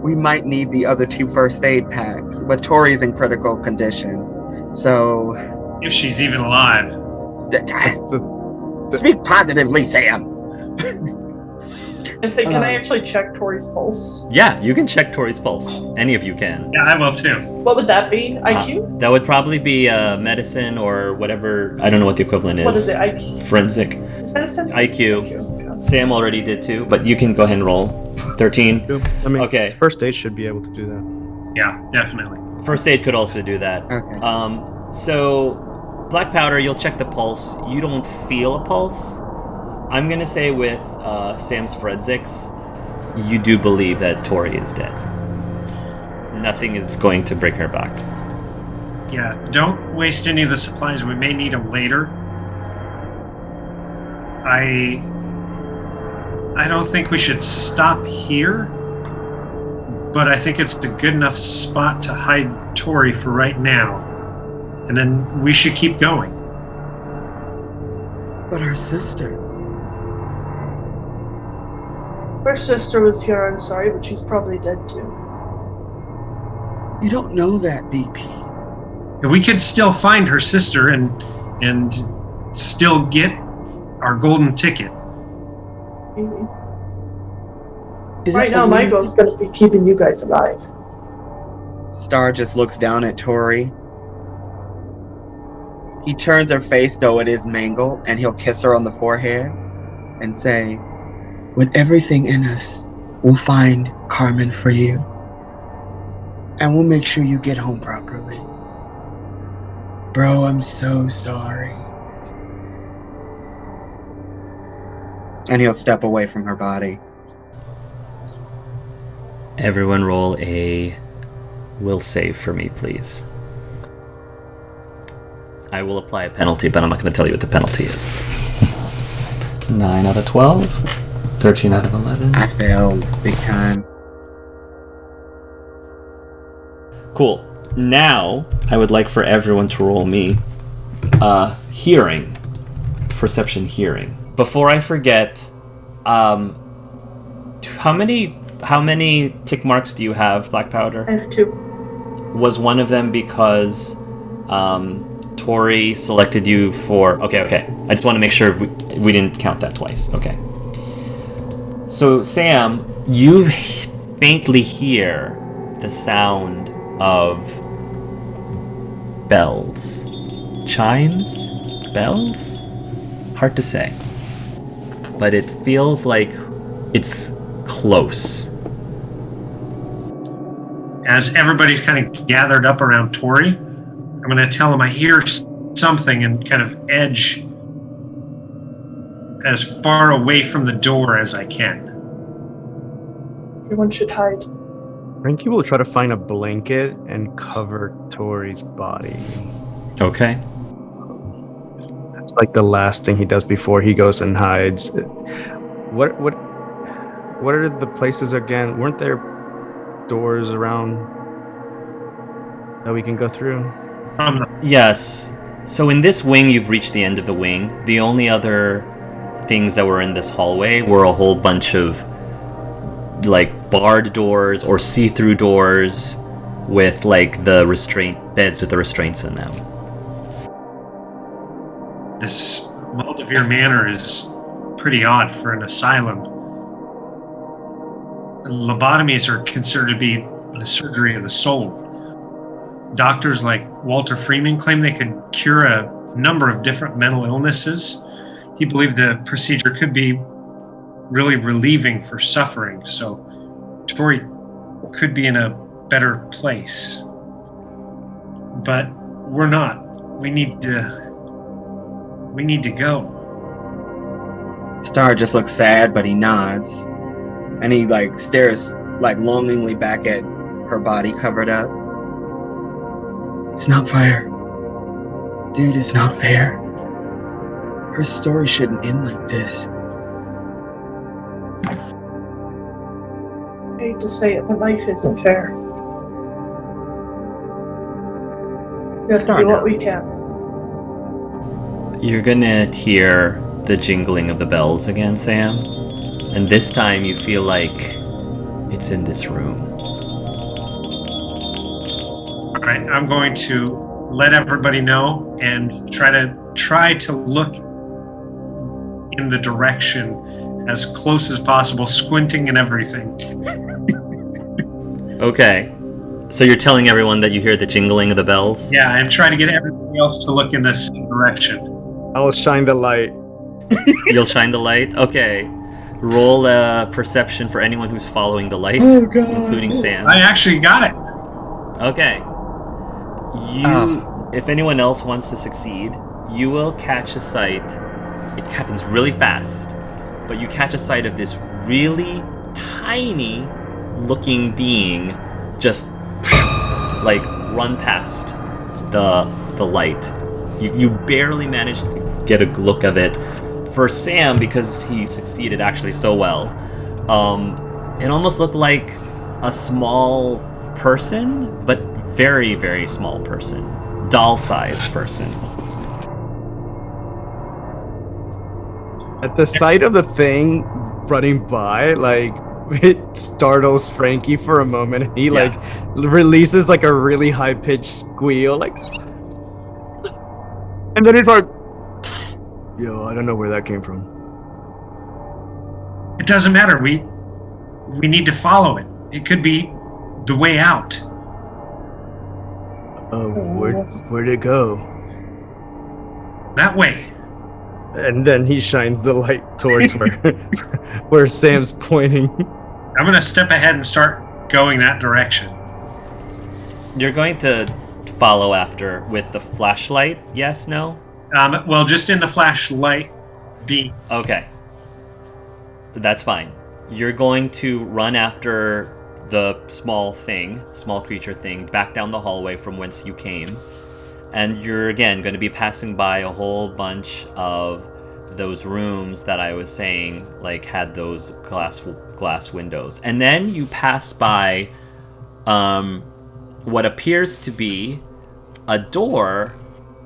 We might need the other 2 first aid packs, but Tori is in critical condition. So, If she's even alive. speak positively, Sam. And say, can I actually check Tori's pulse? Yeah, you can check Tori's pulse. Any of you can. Yeah, I will too. What would that be? IQ? That would probably be medicine or whatever. I don't know what the equivalent is. What is it? IQ? Forensic. Is medicine? IQ. Okay. Sam already did too, but you can go ahead and roll. 13. I mean, Okay. first aid should be able to do that. Yeah, definitely. First aid could also do that. Okay. So, black powder, you'll check the pulse. You don't feel a pulse. I'm gonna say with Sam's forensics, you do believe that Tori is dead. Nothing is going to bring her back. Yeah, don't waste any of the supplies. We may need them later. I don't think we should stop here, but I think it's a good enough spot to hide Tori for right now. And then we should keep going. But her sister. Her sister was here, I'm sorry, but she's probably dead too. You don't know that, BP. If we could still find her sister and still get our golden ticket. Maybe. Is Right that now, the my only goal's going to be keeping you guys alive. Star just looks down at Tori. He turns her face, though it is mangled, and he'll kiss her on the forehead and say, with everything in us, we'll find Carmen for you. And we'll make sure you get home properly. Bro, I'm so sorry. And he'll step away from her body. Everyone roll a will save for me, please. I will apply a penalty, but I'm not going to tell you what the penalty is. 9 out of 12. 13 out of 11. I failed big time. Cool. Now, I would like for everyone to roll me hearing. Perception hearing. Before I forget, how many tick marks do you have, Black Powder? I have 2. Was one of them because Tori selected you for... Okay. I just want to make sure we didn't count that twice. Okay. So, Sam, you faintly hear the sound of bells. Chimes? Bells? Hard to say. But it feels like it's close. As everybody's kind of gathered up around Tori, I'm going to tell him I hear something and kind of edge as far away from the door as I can. Everyone should hide. Frankie will try to find a blanket and cover Tori's body. Okay. That's like the last thing he does before he goes and hides. What are the places again? Weren't there doors around that we can go through? Yes. So in this wing, you've reached the end of the wing. The only other things that were in this hallway were a whole bunch of like barred doors or see-through doors with like the beds with the restraints in them. This Maldivere Manor is pretty odd for an asylum. Lobotomies are considered to be the surgery of the soul. Doctors like Walter Freeman claim they could cure a number of different mental illnesses. He believed the procedure could be really relieving for suffering, so Tori could be in a better place. But we're not. We need to go. Star just looks sad, but he nods. And he like stares like longingly back at her body covered up. It's not fair. Dude, it's not fair. Her story shouldn't end like this. I hate to say it, but life isn't fair. We have to do what we can. You're gonna hear the jingling of the bells again, Sam. And this time you feel like it's in this room. All right, I'm going to let everybody know and try to look in the direction as close as possible, squinting and everything. Okay. So you're telling everyone that you hear the jingling of the bells? Yeah, I'm trying to get everybody else to look in this direction. I'll shine the light. You'll shine the light? Okay. Roll a perception for anyone who's following the light, Oh, God. including Sam. I actually got it. Okay. If anyone else wants to succeed, you will catch a sight. It happens really fast, but you catch a sight of this really tiny looking being just like run past the light. You barely managed to get a look of it. For Sam, because he succeeded actually so well, it almost looked like a small person, but very, very small person. Doll-sized person. At the sight of the thing running by, like, it startles Frankie for a moment, and he like releases like a really high-pitched squeal, like, and then he's like, yo, I don't know where that came from. It doesn't matter. We need to follow it. It could be the way out. Where'd it go? That way. And then he shines the light towards where Sam's pointing. I'm going to step ahead and start going that direction. You're going to follow after with the flashlight? Yes, no? Well, just in the flashlight beam. Okay. That's fine. You're going to run after the small creature thing, back down the hallway from whence you came. And you're, again, going to be passing by a whole bunch of those rooms that I was saying, like, had those glass windows. And then you pass by what appears to be a door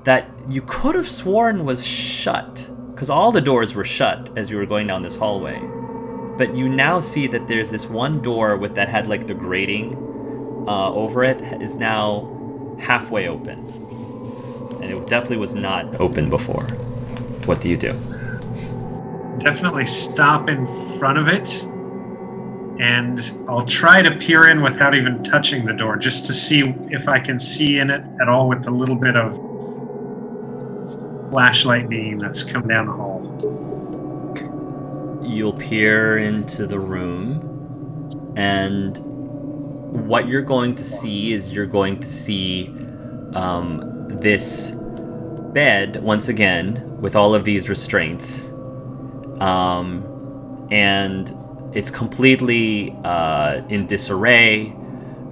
that you could have sworn was shut, because all the doors were shut as you were going down this hallway. But you now see that there's this one door that had like the grating over it is now halfway open. And it definitely was not open before. What do you do? Definitely stop in front of it, and I'll try to peer in without even touching the door, just to see if I can see in it at all with the little bit of flashlight beam that's come down the hall. You'll peer into the room, and what you're going to see is this bed, once again, with all of these restraints. And it's completely in disarray.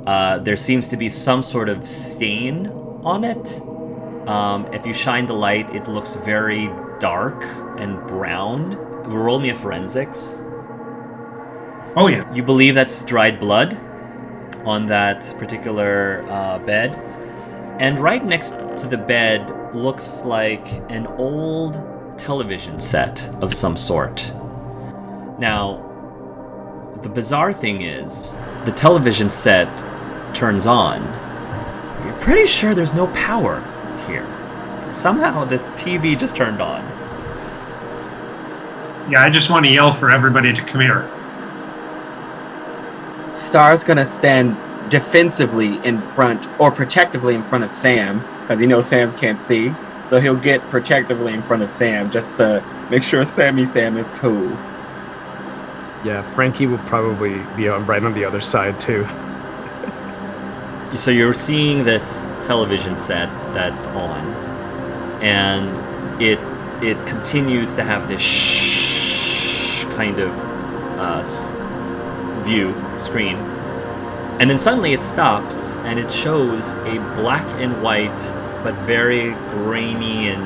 There seems to be some sort of stain on it. If you shine the light, it looks very dark and brown. Roll me a forensics. Oh, yeah. You believe that's dried blood on that particular bed. And right next to the bed looks like an old television set of some sort. Now, the bizarre thing is, the television set turns on. You're pretty sure there's no power here. Somehow the TV just turned on. Yeah, I just want to yell for everybody to come here. Star's gonna stand defensively in front, or protectively in front of Sam, because he knows Sam can't see. So he'll get protectively in front of Sam, just to make sure Sam is cool. Yeah, Frankie will probably be right on the other side too. So you're seeing this television set that's on, and it continues to have this kind of screen, And then suddenly it stops, and it shows a black and white, but very grainy and...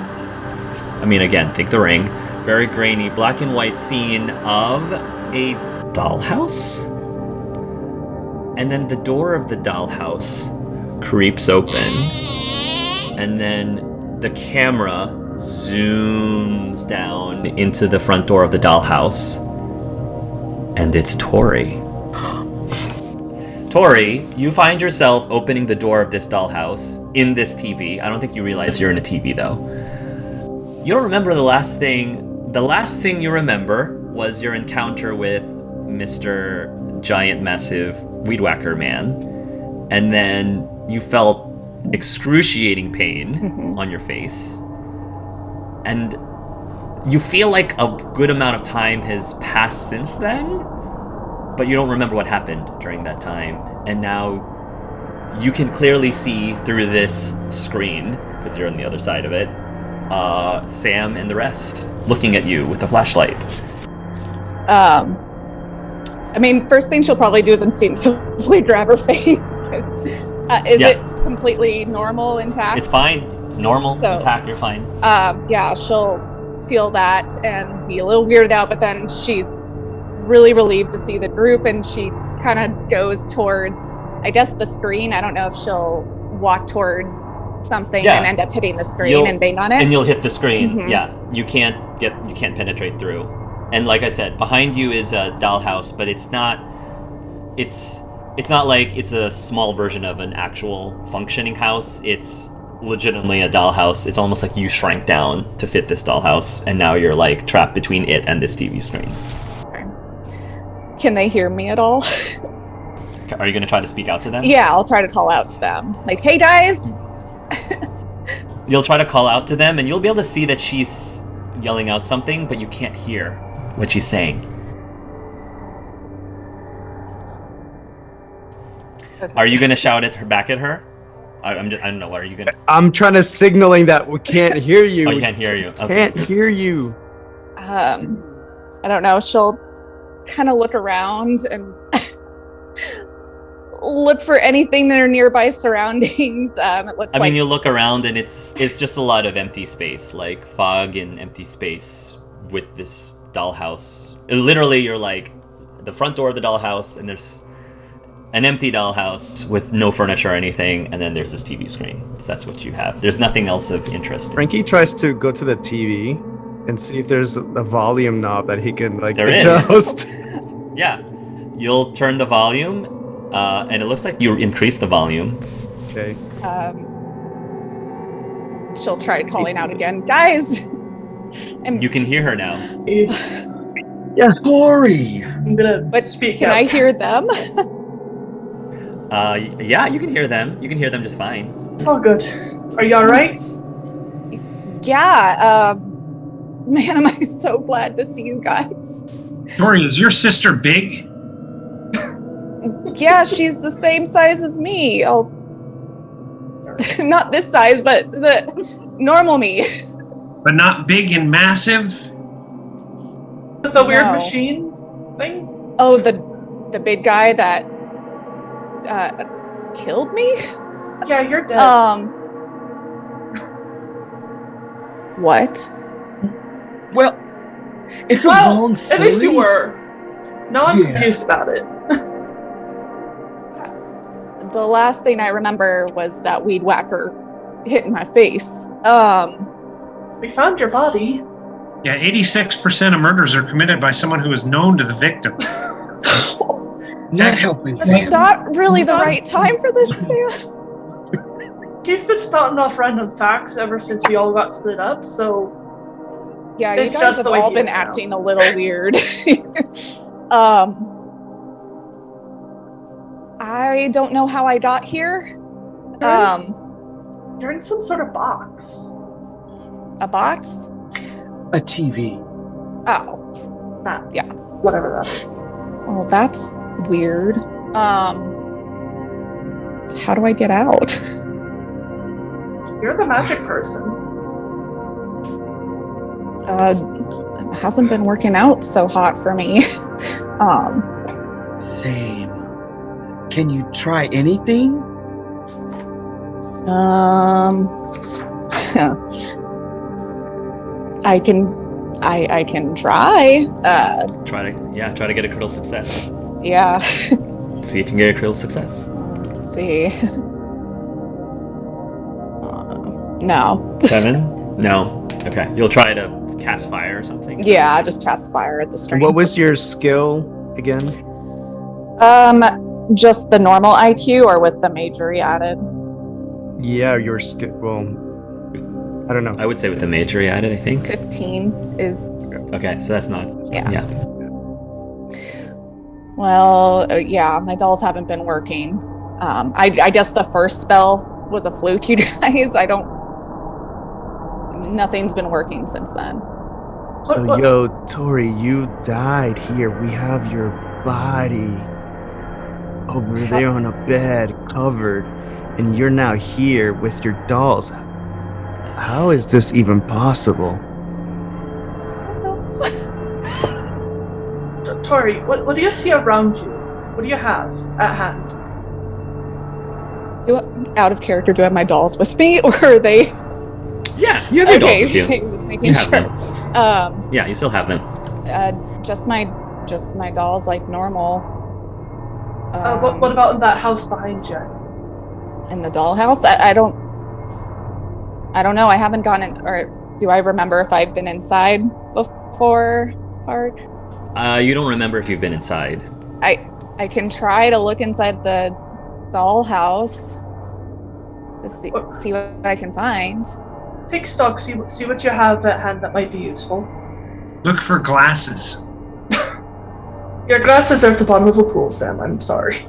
I mean, again, think The Ring. Very grainy, black and white scene of a dollhouse? And then the door of the dollhouse creeps open, and then the camera zooms down into the front door of the dollhouse, and it's Tori. Tori, you find yourself opening the door of this dollhouse in this TV. I don't think you realize you're in a TV, though. You don't remember the last thing. The last thing you remember was your encounter with Mr. Giant Massive Weed Whacker Man, and then you felt excruciating pain on your face, and you feel like a good amount of time has passed since then, but you don't remember what happened during that time. And now you can clearly see through this screen, because you're on the other side of it, Sam and the rest looking at you with a flashlight. I mean, first thing she'll probably do is instinctively grab her face. Is it completely normal, intact? It's fine. Normal, So, intact, you're fine. Yeah, she'll feel that and be a little weirded out, but then she's really relieved to see the group, and she kind of goes towards, I guess, the screen. I don't know if she'll walk towards something and end up hitting the screen and bang on it. And you'll hit the screen. Mhm. Yeah, you can't penetrate through. And like I said, behind you is a dollhouse, but it's not like it's a small version of an actual functioning house. It's legitimately a dollhouse. It's almost like you shrank down to fit this dollhouse, and now you're like trapped between it and this TV screen. Okay. Can they hear me at all? Are you going to try to speak out to them? Yeah, I'll try to call out to them. Like, hey guys! You'll try to call out to them, and you'll be able to see that she's yelling out something, but you can't hear what she's saying. Okay. Are you going to shout at her back at her? I don't know. What are you going to... I'm trying to signaling that we can't hear you. Oh, you can't hear you. Okay. Can't hear you. I don't know. She'll kind of look around and look for anything in her nearby surroundings. It looks I mean, you look around and it's just a lot of empty space, like fog and empty space with this dollhouse. Literally, you're like the front door of the dollhouse, and there's an empty dollhouse with no furniture or anything, and then there's this TV screen. That's what you have. There's nothing else of interest. Frankie tries to go to the TV and see if there's a volume knob that he can There is. adjust. Yeah, you'll turn the volume, and it looks like you increase the volume. Okay. she'll try calling out again, guys. And You can hear her now. Tori! I'm gonna but speak can out. I hear them? Yeah, you can hear them. You can hear them just fine. Oh, good. Are you all right? Yeah. Man, am I so glad to see you guys. Tori, is your sister big? Yeah, she's the same size as me. Oh, not this size, but the normal me. But not big and massive? With the weird No. machine thing? Oh, the big guy that killed me. Yeah, you're dead. What? Well, it's a well, long at story. least you were. Now I'm Yeah. confused about it. The last thing I remember was that weed whacker hitting my face. We found your body. Yeah, 86% of murders are committed by someone who is known to the victim. Not helping Sam. Not really the right time for this, Sam. He's been spouting off random facts ever since we all got split up, so Yeah, you It's guys just have the way all he been is now. acting a little weird. I don't know how I got here. you're in some sort of box. A box? A TV. Oh, Yeah, whatever that is. well, that's weird. How do I get out? You're the magic person. It hasn't been working out so hot for me. Same. Can you try anything? I can try. Try to get a critical success. Yeah. See if you can get a critical success. Let's see. No. 7? No. Okay. You'll try to cast fire or something? Yeah, just cast fire at the string. What was your skill again? Just the normal IQ or with the majory added? Yeah, your skill. Well, I don't know. I would say with the major he added, I think. 15 is... Okay, so that's not... Yeah. Well, yeah, my dolls haven't been working. I guess the first spell was a fluke, you guys. Nothing's been working since then. So, yo, Tori, you died here. We have your body over there on a bed, covered, and you're now here with your dolls. How is this even possible? Tori, what do you see around you? What do you have at hand? Out of character, do I have my dolls with me, or are they? Yeah, you have your dolls with you. Just making You have sure. them. Yeah, you still have them. Just my dolls, like normal. What about in that house behind you? In the dollhouse? I don't know. I haven't gone in, or do I remember if I've been inside before, Park? You don't remember if you've been inside. I can try to look inside the dollhouse to see what I can find. Take stock, see what you have at hand that might be useful. Look for glasses. Your glasses are at the bottom of the pool, Sam. I'm sorry.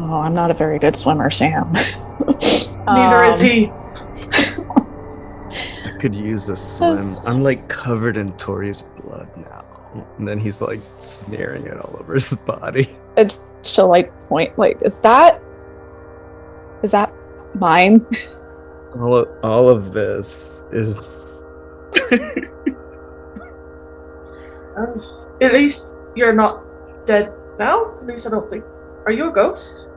Oh, I'm not a very good swimmer, Sam. Neither is he. I could use a swim. I'm like covered in Tori's blood now. And then he's like smearing it all over his body. She'll like point, like, is that mine? All of this is. At least you're not dead now. At least I don't think. Are you a ghost?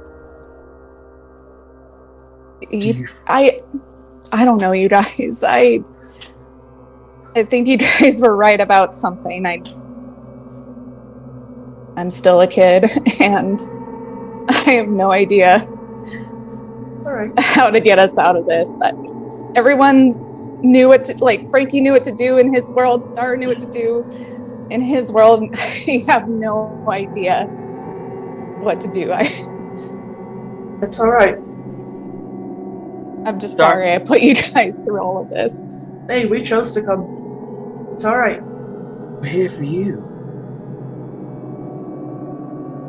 I don't know, you guys. I think you guys were right about something. I'm still a kid, and I have no idea how to get us out of this. Everyone knew what to, like, Frankie knew what to do in his world, Star knew what to do in his world. I have no idea what to do. It's all right. I'm just sorry I put you guys through all of this. Hey, we chose to come. It's all right. We're here for you.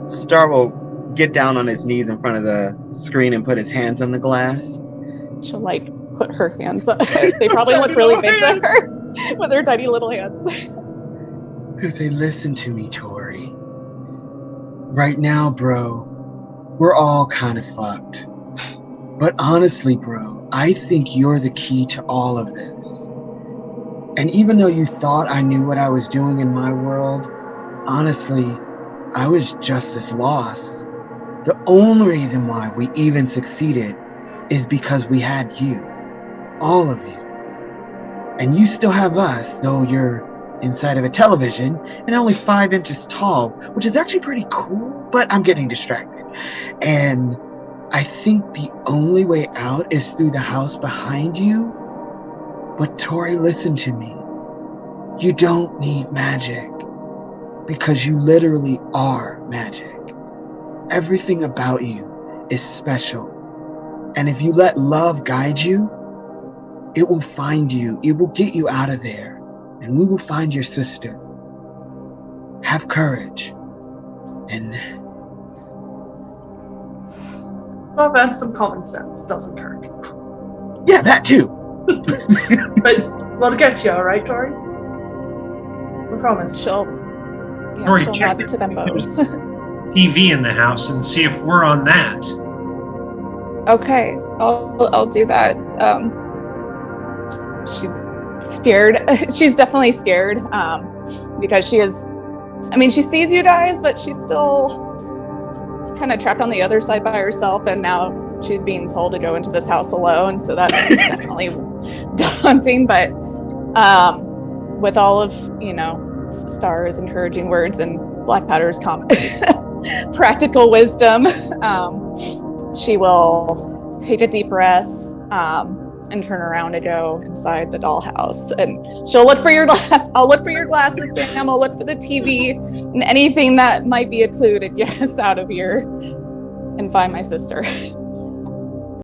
Star will get down on his knees in front of the screen and put his hands on the glass. She'll like put her hands up. They probably look really big to her with her tiny little hands. Because they listen to me, Tori. Right now, bro, we're all kind of fucked. But honestly, bro, I think you're the key to all of this. And even though you thought I knew what I was doing in my world, honestly, I was just as lost. The only reason why we even succeeded is because we had you. All of you. And you still have us, though you're inside of a television and only 5 inches tall, which is actually pretty cool, but I'm getting distracted. And I think the only way out is through the house behind you. But Tori, listen to me. You don't need magic. Because you literally are magic. Everything about you is special. And if you let love guide you, it will find you. It will get you out of there. And we will find your sister. Have courage. And... Well, and some common sense doesn't hurt. yeah, that too. But we'll get you, all right, Tori? We promise. She'll Tori, she'll check nod to them both. TV in the house and see if we're on that. Okay, I'll do that. She's scared. She's definitely scared because she is. I mean, she sees you guys, but she's still kind of trapped on the other side by herself, and now she's being told to go into this house alone. So that's definitely daunting. But with all of, Star's encouraging words and Black Powder's practical wisdom, she will take a deep breath and turn around to go inside the dollhouse. And she'll look for your glass. I'll look for your glasses, Sam. I'll look for the TV and anything that might be a clue to get us out of here and find my sister.